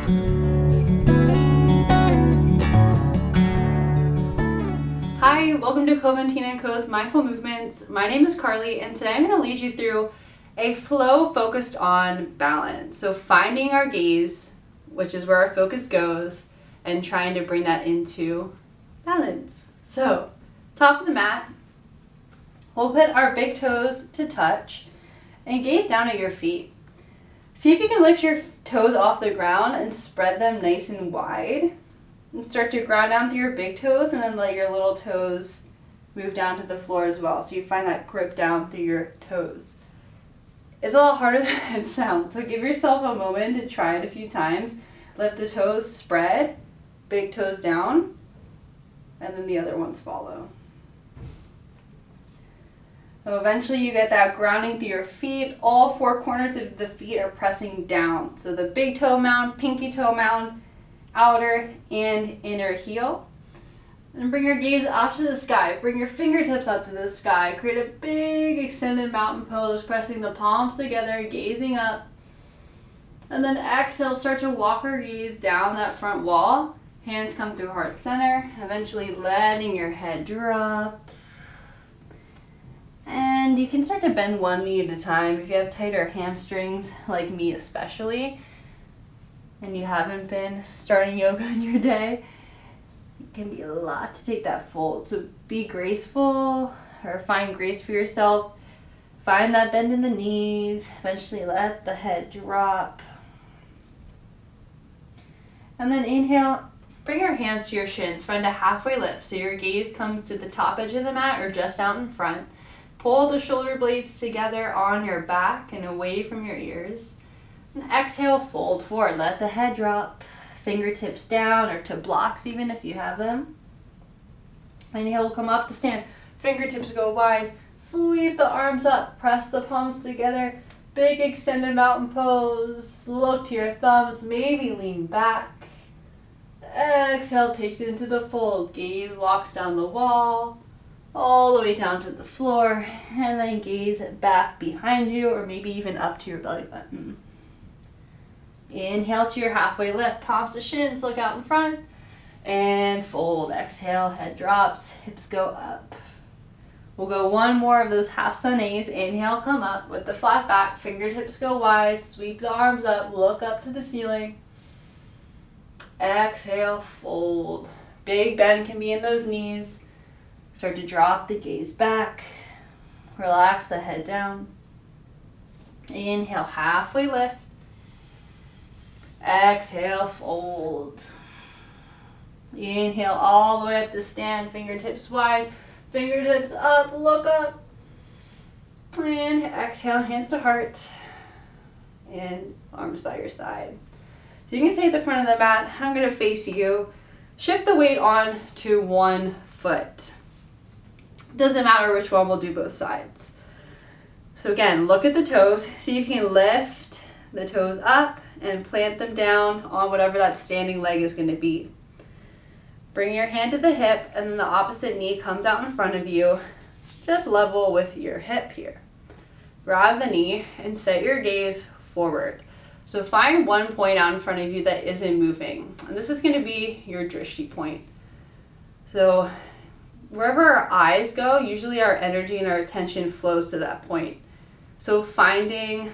Hi, welcome to Clementina & Co.'s Mindful Movements. My name is Carly, and today I'm going to lead you through a flow focused on balance. So finding our gaze, which is where our focus goes, and trying to bring that into balance. So, top of the mat, we'll put our big toes to touch and gaze down at your feet. See if you can lift your toes off the ground and spread them nice and wide. And start to ground down through your big toes and then let your little toes move down to the floor as well. So you find that grip down through your toes. It's a lot harder than it sounds. So give yourself a moment to try it a few times. Let the toes spread, big toes down, and then the other ones follow. So eventually you get that grounding through your feet. All four corners of the feet are pressing down. So the big toe mound, pinky toe mound, outer and inner heel. And bring your gaze up to the sky. Bring your fingertips up to the sky. Create a big extended mountain pose, pressing the palms together, gazing up. And then exhale, start to walk your gaze down that front wall. Hands come through heart center, eventually letting your head drop. And you can start to bend one knee at a time if you have tighter hamstrings, like me especially, and you haven't been starting yoga in your day. It can be a lot to take that fold. So be graceful, or find grace for yourself. Find that bend in the knees. Eventually let the head drop. And then inhale, bring your hands to your shins. Find a halfway lift. So your gaze comes to the top edge of the mat or just out in front. Pull the shoulder blades together on your back and away from your ears. And exhale, fold forward. Let the head drop. Fingertips down or to blocks even if you have them. Inhale, come up to stand. Fingertips go wide. Sweep the arms up. Press the palms together. Big extended mountain pose. Look to your thumbs. Maybe lean back. Exhale, takes it into the fold. Gaze walks down the wall. All the way down to the floor. And then gaze back behind you or maybe even up to your belly button. Inhale to your halfway lift, palms to shins, look out in front, and fold. Exhale, head drops, hips go up. We'll go one more of those half sun A's. Inhale, come up with the flat back, fingertips go wide, sweep the arms up, look up to the ceiling. Exhale, fold. Big bend can be in those knees. Start to drop the gaze back. Relax the head down. Inhale, halfway lift. Exhale, fold. Inhale all the way up to stand, fingertips wide, fingertips up, look up. And exhale, hands to heart. And arms by your side. So you can stay at the front of the mat. I'm going to face you. Shift the weight on to one foot. Doesn't matter which one, we'll do both sides. So again, look at the toes. See if you can lift the toes up and plant them down on whatever that standing leg is going to be. Bring your hand to the hip and then the opposite knee comes out in front of you, just level with your hip here. Grab the knee and set your gaze forward. So find one point out in front of you that isn't moving. And this is going to be your Drishti point. So wherever our eyes go, usually our energy and our attention flows to that point. So finding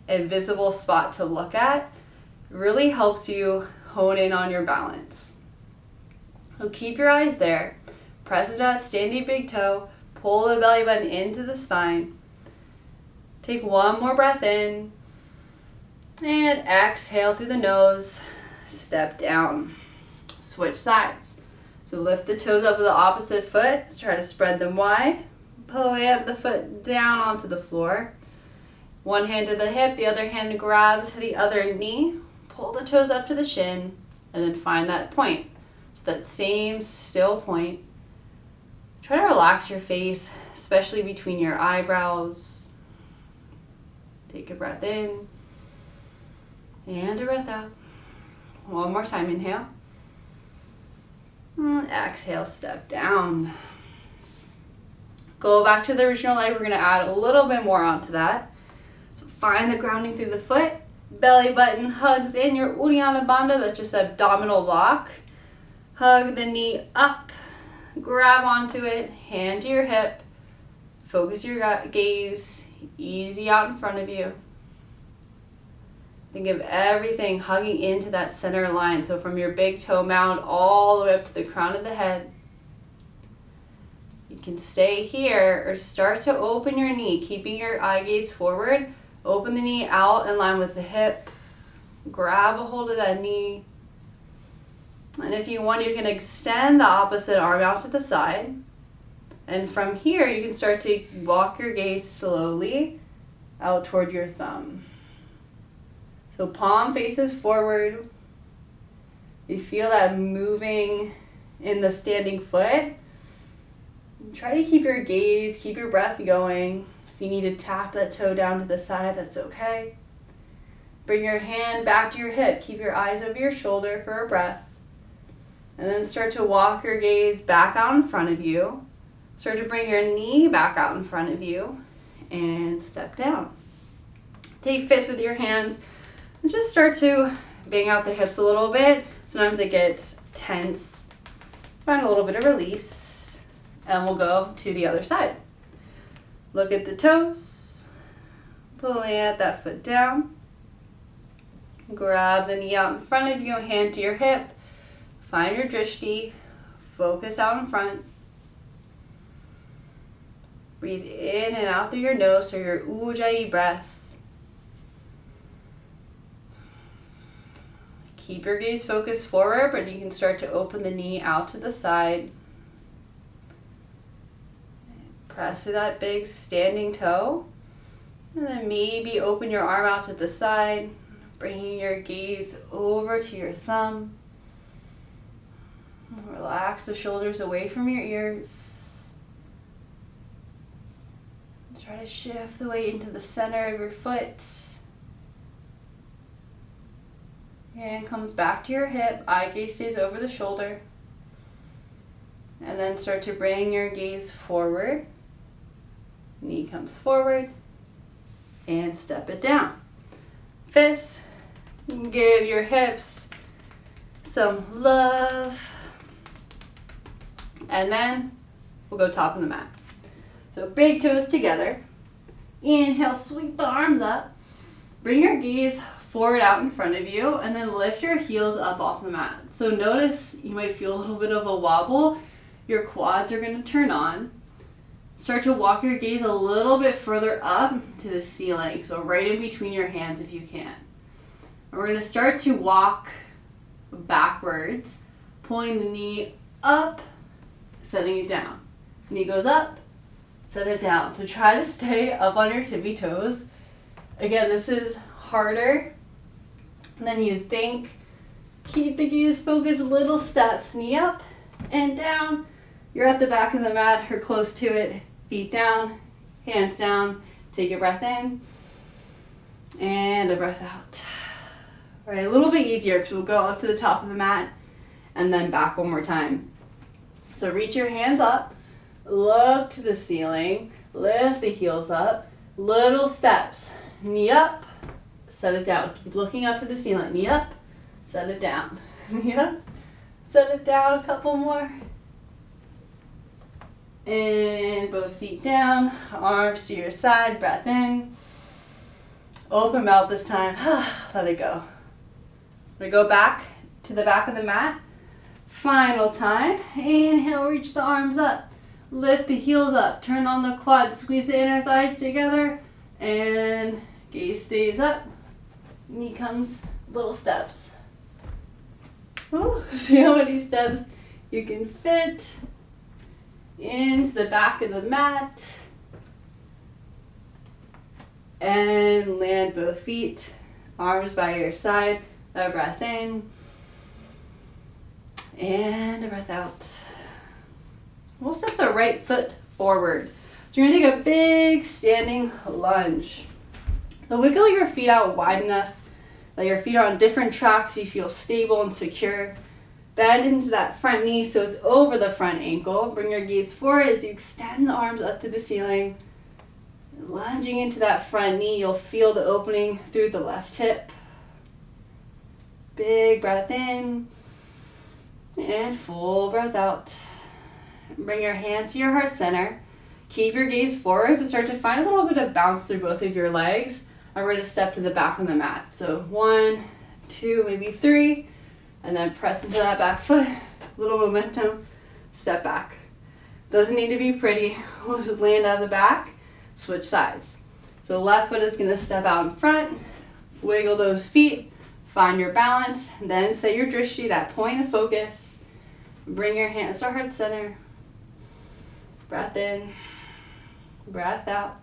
a visible spot to look at really helps you hone in on your balance. So keep your eyes there. Press into that standing big toe. Pull the belly button into the spine. Take one more breath in. And exhale through the nose. Step down. Switch sides. So lift the toes up to the opposite foot. Try to spread them wide. Plant the foot down onto the floor. One hand to the hip, the other hand grabs the other knee. Pull the toes up to the shin, and then find that point. So that same still point. Try to relax your face, especially between your eyebrows. Take a breath in, and a breath out. One more time, inhale. And exhale, step down. Go back to the original leg. We're going to add a little bit more onto that. So find the grounding through the foot. Belly button hugs in your Uddiyana Bandha, that's just abdominal lock. Hug the knee up, grab onto it, hand to your hip, focus your gaze easy out in front of you. Think of everything hugging into that center line, so from your big toe mound all the way up to the crown of the head. You can stay here or start to open your knee, keeping your eye gaze forward. Open the knee out in line with the hip. Grab a hold of that knee. And if you want, you can extend the opposite arm out to the side. And from here, you can start to walk your gaze slowly out toward your thumb. So palm faces forward. You feel that moving in the standing foot. Try to keep your gaze, keep your breath going. If you need to tap that toe down to the side, that's okay. Bring your hand back to your hip. Keep your eyes over your shoulder for a breath. And then start to walk your gaze back out in front of you. Start to bring your knee back out in front of you and step down. Take fists with your hands and just start to bang out the hips a little bit. Sometimes it gets tense. Find a little bit of release. And we'll go to the other side. Look at the toes. Plant that foot down. Grab the knee out in front of you, hand to your hip. Find your drishti. Focus out in front. Breathe in and out through your nose, so your ujjayi breath. Keep your gaze focused forward, but you can start to open the knee out to the side. Press through that big standing toe. And then maybe open your arm out to the side, bringing your gaze over to your thumb. Relax the shoulders away from your ears. Try to shift the weight into the center of your foot. And comes back to your hip. Eye gaze stays over the shoulder. And then start to bring your gaze forward. Knee comes forward. And step it down. Fists. Give your hips some love. And then we'll go top of the mat. So big toes together. Inhale, sweep the arms up. Bring your gaze forward out in front of you, and then lift your heels up off the mat. So notice you might feel a little bit of a wobble. Your quads are going to turn on. Start to walk your gaze a little bit further up to the ceiling, so right in between your hands if you can. And we're going to start to walk backwards, pulling the knee up, setting it down. Knee goes up, set it down. So try to stay up on your tippy toes. Again, this is harder than you think. Keep the gaze focused, little steps. Knee up and down. You're at the back of the mat or close to it. Feet down, hands down. Take a breath in and a breath out. All right, a little bit easier because we'll go up to the top of the mat and then back one more time. So reach your hands up, look to the ceiling, lift the heels up, little steps. Knee up, set it down. Keep looking up to the ceiling. Knee up, set it down. Knee up, set it down. A couple more. And both feet down, arms to your side, breath in. Open mouth this time. Let it go. We're going to go back to the back of the mat. Final time. Inhale, reach the arms up. Lift the heels up. Turn on the quads. Squeeze the inner thighs together. And gaze stays up. Knee comes, little steps. Ooh, see how many steps you can fit into the back of the mat. And land both feet, arms by your side. A breath in. And a breath out. We'll step the right foot forward. So you're going to take a big standing lunge. So wiggle your feet out wide enough that your feet are on different tracks. You feel stable and secure. Bend into that front knee so it's over the front ankle. Bring your gaze forward as you extend the arms up to the ceiling. Lunging into that front knee, you'll feel the opening through the left hip. Big breath in and full breath out. Bring your hand to your heart center. Keep your gaze forward, but start to find a little bit of bounce through both of your legs. And we're going to step to the back of the mat. So 1, 2, maybe 3, and then press into that back foot. Little momentum, step back. Doesn't need to be pretty. We'll just land on the back, switch sides. So left foot is going to step out in front, wiggle those feet, find your balance, then set your drishti, that point of focus. Bring your hands to heart center. Breath in, breath out.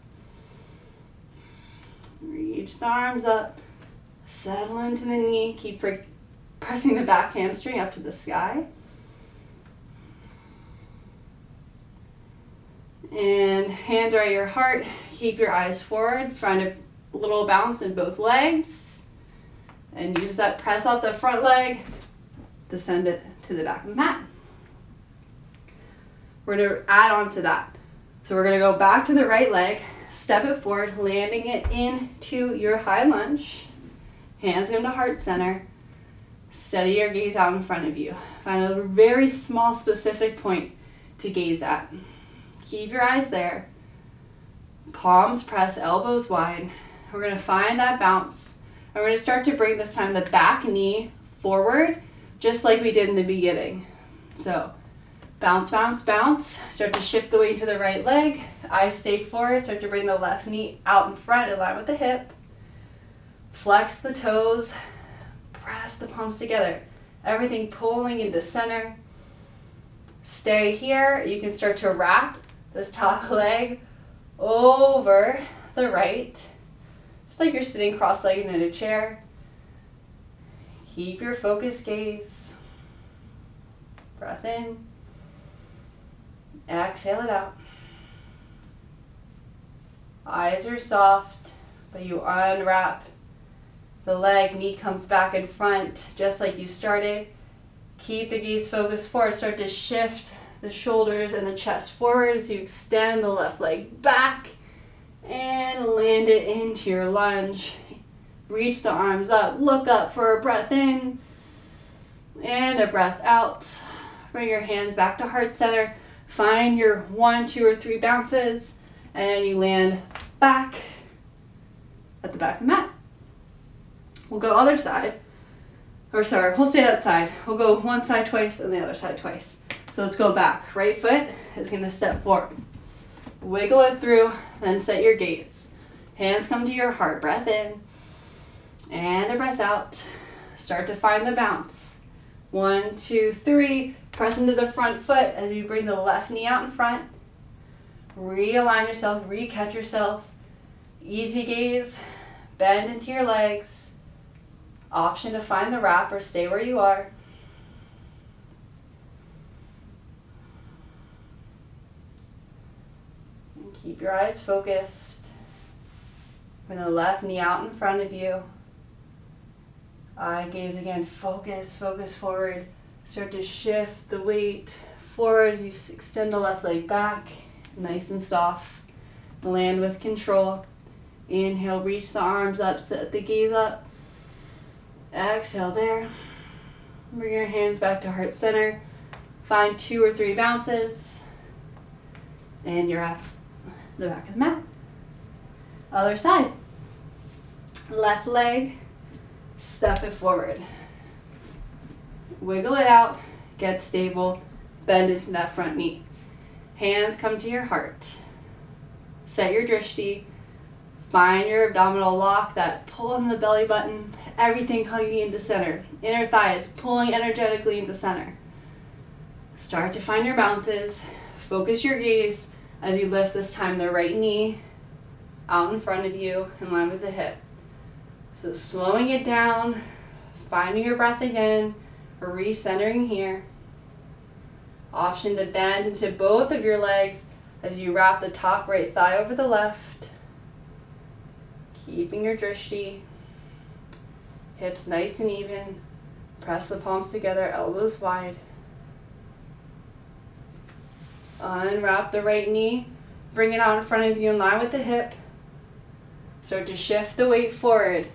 Reach the arms up, settle into the knee, keep pressing the back hamstring up to the sky. And hands are at your heart, keep your eyes forward, find a little bounce in both legs, and use that press off the front leg to send it to the back of the mat. We're going to add on to that. So we're going to go back to the right leg, step it forward, landing it into your high lunge. Hands come to heart center. Steady your gaze out in front of you. Find a very small specific point to gaze at. Keep your eyes there. Palms press, elbows wide. We're going to find that bounce. And we're going to start to bring this time the back knee forward, just like we did in the beginning. So bounce, bounce, bounce. Start to shift the weight to the right leg. Eyes stay forward. Start to bring the left knee out in front, in line with the hip. Flex the toes. Press the palms together. Everything pulling into center. Stay here. You can start to wrap this top leg over the right. Just like you're sitting cross-legged in a chair. Keep your focused gaze. Breath in. Exhale it out. Eyes are soft, but you unwrap the leg, knee comes back in front, just like you started. Keep the gaze focused forward. Start to shift the shoulders and the chest forward as you extend the left leg back and land it into your lunge. Reach the arms up, look up for a breath in and a breath out. Bring your hands back to heart center. Find your 1, 2, or 3 bounces, and you land back at the back of the mat. We'll go other side. We'll stay that side. We'll go one side twice and the other side twice. So let's go back. Right foot is going to step forward. Wiggle it through, then set your gaze. Hands come to your heart. Breath in and a breath out. Start to find the bounce. 1, 2, 3. Press into the front foot as you bring the left knee out in front. Realign yourself, re-catch yourself. Easy gaze, bend into your legs. Option to find the wrap or stay where you are. And keep your eyes focused. Bring the left knee out in front of you. Eye gaze again, focus forward. Start to shift the weight forward as you extend the left leg back, nice and soft. Land with control. Inhale, reach the arms up, set the gaze up. Exhale there. Bring your hands back to heart center. Find 2 or 3 bounces. And you're at the back of the mat. Other side. Left leg, step it forward. Wiggle it out, get stable, bend into that front knee. Hands come to your heart. Set your drishti. Find your abdominal lock, that pull on the belly button, everything hugging into center. Inner thighs pulling energetically into center. Start to find your bounces. Focus your gaze as you lift this time the right knee out in front of you in line with the hip. So slowing it down, finding your breath again, recentering here. Option to bend into both of your legs as you wrap the top right thigh over the left. Keeping your drishti. Hips nice and even. Press the palms together, elbows wide. Unwrap the right knee. Bring it out in front of you in line with the hip. Start to shift the weight forward.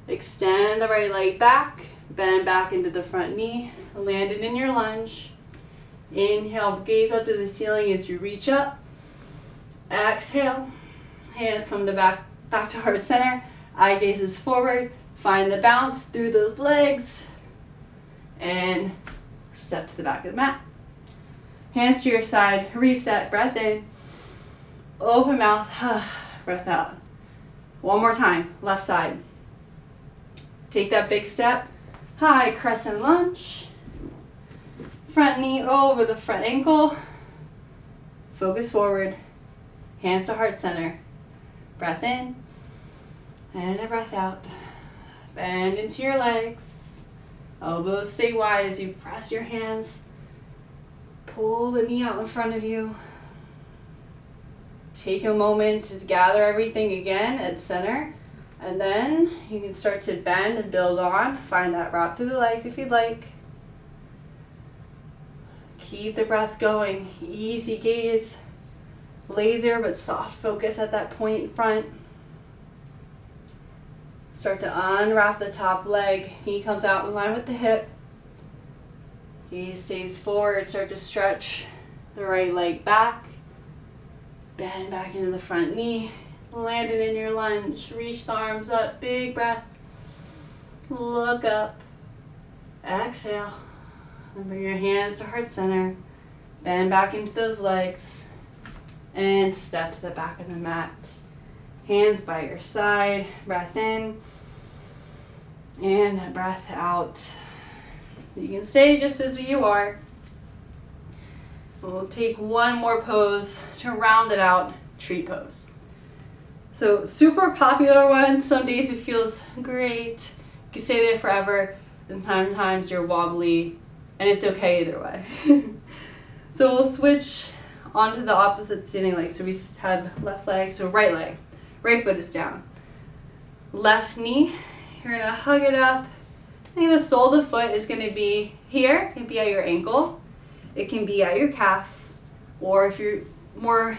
Extend the right leg back. Bend back into the front knee. Land it in your lunge. Inhale, gaze up to the ceiling as you reach up. Exhale. Hands come to back to heart center. Eye gazes forward. Find the bounce through those legs. And step to the back of the mat. Hands to your side. Reset. Breath in. Open mouth. Breath out. One more time. Left side. Take that big step. High crescent lunge. Front knee over the front ankle. Focus forward. Hands to heart center. Breath in. And a breath out. Bend into your legs. Elbows stay wide as you press your hands. Pull the knee out in front of you. Take a moment to gather everything again at center. And then you can start to bend and build on. Find that wrap through the legs if you'd like. Keep the breath going. Easy gaze. Laser but soft focus at that point in front. Start to unwrap the top leg. Knee comes out in line with the hip. Gaze stays forward. Start to stretch the right leg back. Bend back into the front knee. Land it in your lunge. Reach the arms up. Big breath. Look up. Exhale. And bring your hands to heart center. Bend back into those legs. And step to the back of the mat. Hands by your side. Breath in. And that breath out. You can stay just as you are. We'll take one more pose to round it out. Tree pose. So super popular one. Some days it feels great. You can stay there forever. And sometimes you're wobbly. And it's okay either way. So we'll switch onto the opposite standing leg. So we had left leg, so right leg. Right foot is down. Left knee, you're gonna hug it up. I think the sole of the foot is gonna be here. It can be at your ankle. It can be at your calf. Or if you're more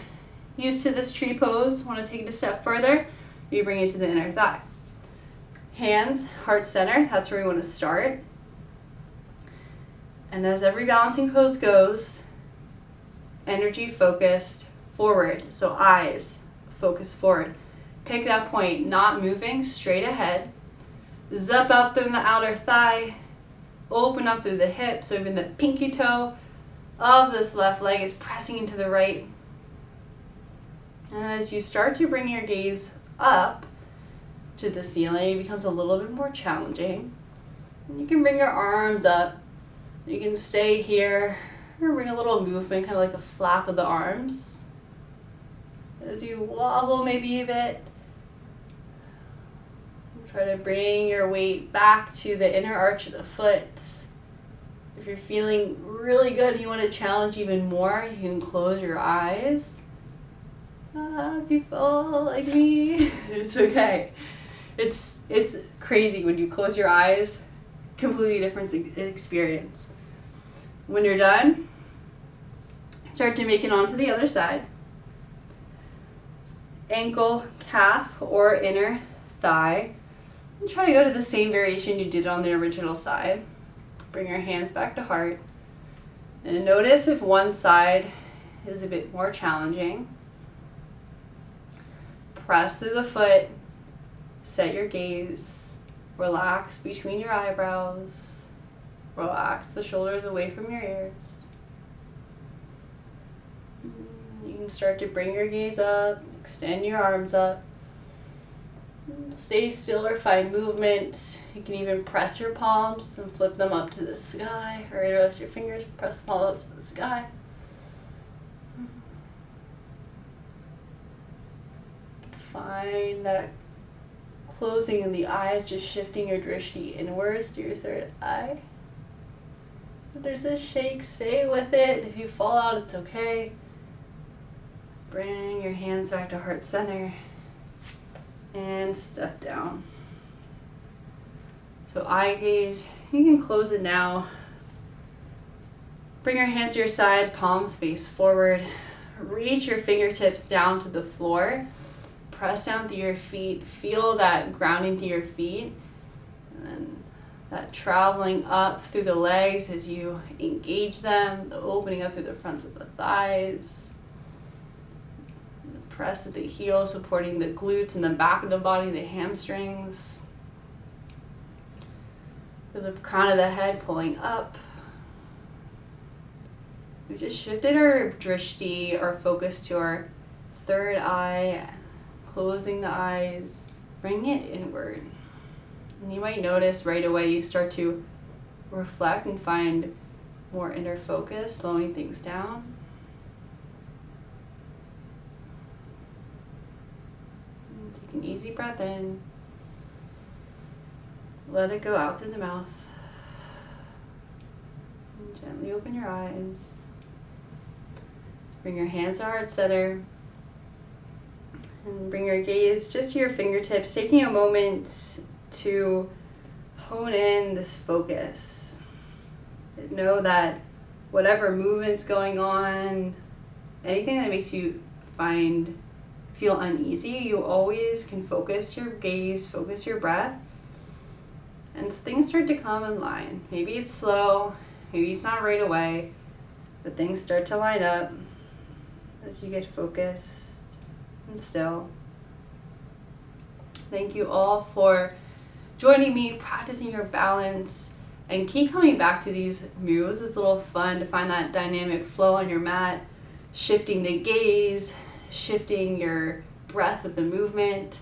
used to this tree pose, want to take it a step further, you bring it to the inner thigh. Hands, heart center, that's where we want to start. And as every balancing pose goes, energy focused forward. So eyes focus forward. Pick that point, not moving, straight ahead. Zip up through the outer thigh. Open up through the hip, so even the pinky toe of this left leg is pressing into the right. And as you start to bring your gaze up to the ceiling, it becomes a little bit more challenging. And you can bring your arms up. You can stay here or bring a little movement, kind of like a flap of the arms. As you wobble maybe a bit, try to bring your weight back to the inner arch of the foot. If you're feeling really good and you want to challenge even more, you can close your eyes. If you feel like me, it's okay. It's crazy when you close your eyes. Completely different experience. When you're done, start to make it onto the other side. Ankle, calf, or inner thigh. And try to go to the same variation you did on the original side. Bring your hands back to heart. And notice if one side is a bit more challenging. Press through the foot. Set your gaze. Relax between your eyebrows. Relax the shoulders away from your ears. You can start to bring your gaze up. Extend your arms up. Stay still or find movement. You can even press your palms and flip them up to the sky, or interlace your fingers, press the palm up to the sky. Find that closing in the eyes, just shifting your drishti inwards to your third eye. If there's a shake, stay with it. If you fall out, it's okay. Bring your hands back to heart center. And step down. So eye gaze, you can close it now. Bring your hands to your side, palms face forward. Reach your fingertips down to the floor. Press down through your feet. Feel that grounding through your feet. And then That traveling up through the legs as you engage them, the opening up through the fronts of the thighs, the press of the heels supporting the glutes and the back of the body, the hamstrings. With the crown of the head pulling up. We just shifted our drishti, our focus, to our third eye, closing the eyes, bringing it inward. And you might notice right away you start to reflect and find more inner focus, slowing things down. And take an easy breath in. Let it go out through the mouth. And gently open your eyes. Bring your hands to heart center. And bring your gaze just to your fingertips, taking a moment to hone in this focus. Know that whatever movement's going on, anything that makes you feel uneasy, you always can focus your gaze, focus your breath, and things start to come in line. Maybe it's slow, maybe it's not right away, but things start to line up as you get focused and still. Thank you all for joining me, practicing your balance, and keep coming back to these moves. It's a little fun to find that dynamic flow on your mat, shifting the gaze, shifting your breath with the movement.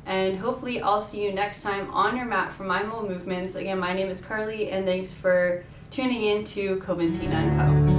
And hopefully I'll see you next time on your mat for mindful movements. Again, my name is Carly, and thanks for tuning in to Coventina & Co.